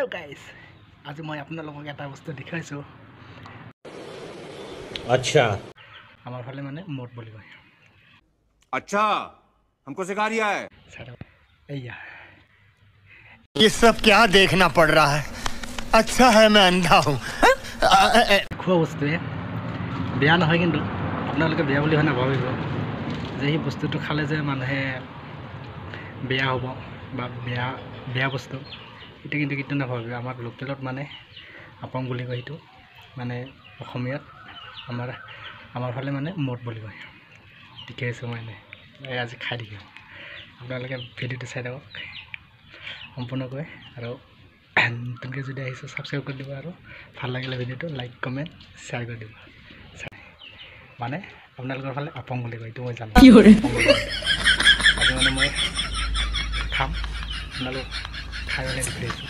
hello guys आज मैं আপোনালোকক এটা বস্তু দেখাইছো अच्छा আমার ফালে মানে মোট বলি কয় अच्छा हमको सिखा रिया है ছাড়া এইয়া ये सब क्या देखना पड़ रहा है अच्छा है मैं अंधा हूँ খোৱা বস্তুৱে বেয়া নহয় কিন্তু আপোনালোকে বেয়া বুলি হয় নাভাবিব যে এই বস্তুটো খালে যে মানুহে বেয়া হ'ব বা বেয়া বস্তু এটা কিন্তু কিটো নাভাবিব আমাৰ লোকেলত মানে আপং বুলি কয় এইটো মানে অসমীয়াত আমাৰ ফালে মানে মোট বুলি কয় ঠিকে আছে মানে আজি খাই দিম আপোনালোকে ভিডিঅ'টো চাই থাকক সম্পূৰ্ণকৈ আৰু নতুনকৈ যদি আহিছে ছাবস্ক্ৰাইব কৰি দিব আৰু ভাল লাগিলে ভিডিঅ'টো লাইক কমেণ্ট শ্বেয়াৰ কৰি দিব মানে আপোনালোকৰ ফালে আপং বুলি কয় এইটো মই জানো আজি মানে মই খাম আপোনালোক খাই মানে দেখুৱাইছোঁ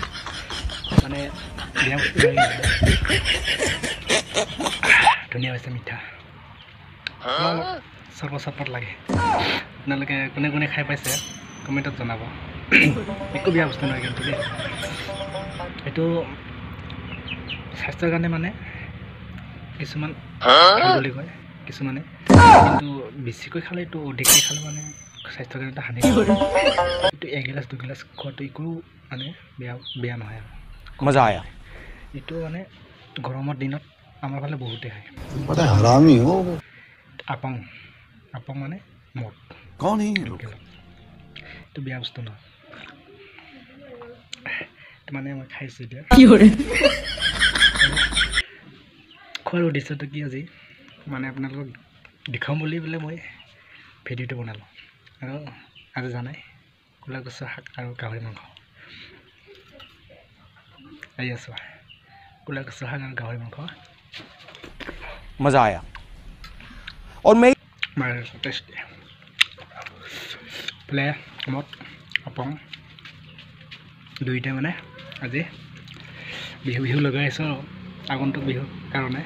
মানে বিয়া বস্তু ধুনীয়া হৈছে মিঠা চৰপট লাগে আপোনালোকে কোনে কোনে খাই পাইছে কমেণ্টত জনাব একো বেয়া বস্তু নহয় কিন্তু দেই এইটো স্বাস্থ্যৰ কাৰণে মানে কিছুমান বুলি কয় কিছুমানে কিন্তু বেছিকৈ খালে এইটো অধিককৈ খালে মানে স্বাস্থ্যৰ কাৰণে এটা হানি এইটো এগিলাচ দুগিলাচ খোৱাটো একো মানে বেয়া নহয় আৰু मजा आया এইটো মানে গৰমৰ দিনত আমাৰ ফালে বহুতে খায় बड़ा हरामी हो আপং মানে মদ कौन है ये लोग এইটো বেয়া বস্তু নহয় মানে মই খাইছোঁ এতিয়া খোৱাৰ উদ্দেশ্যটো কি আজি মানে আপোনালোকক দেখাম বুলি বোলে মই ভিডিঅ'টো বনালোঁ আৰু আজি জানাই ক'লা কচু শাক আৰু গাহৰি মাংস আহি আছোঁ ক'লা কচু শাক আৰু গাহৰি মাংস मजा आया और मैं মাৰ টেষ্টি প্লে মদ আপং দুইটাই মানে আজি বিহু লগাই আছোঁ আগন্তুক বিহুৰ কাৰণে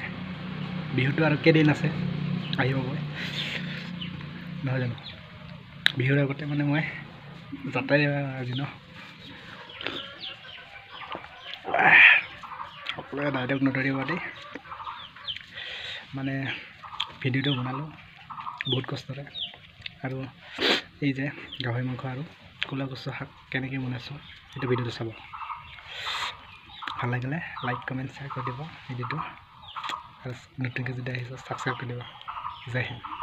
বিহুটো আৰু কেইদিন আছে আহিবগৈ নহয় জানো বিহুৰ আগতে মানে মই যাত্ৰাই আজি ন সকলোৱে ডাইৰেক্ট নধৰিব দেই মানে ভিডিঅ'টো বনালোঁ বহুত কষ্টৰে আৰু এই যে গাহৰি মাংস আৰু ক'লা কচু শাক কেনেকৈ বনাইছোঁ সেইটো ভিডিঅ'টো চাব ভাল লাগিলে লাইক কমেণ্ট শ্বেয়াৰ কৰি দিব ভিডিঅ'টো আৰু নতুনকৈ যদি আহিছে ছাবস্ক্ৰাইব কৰি দিব জয় হিন্দ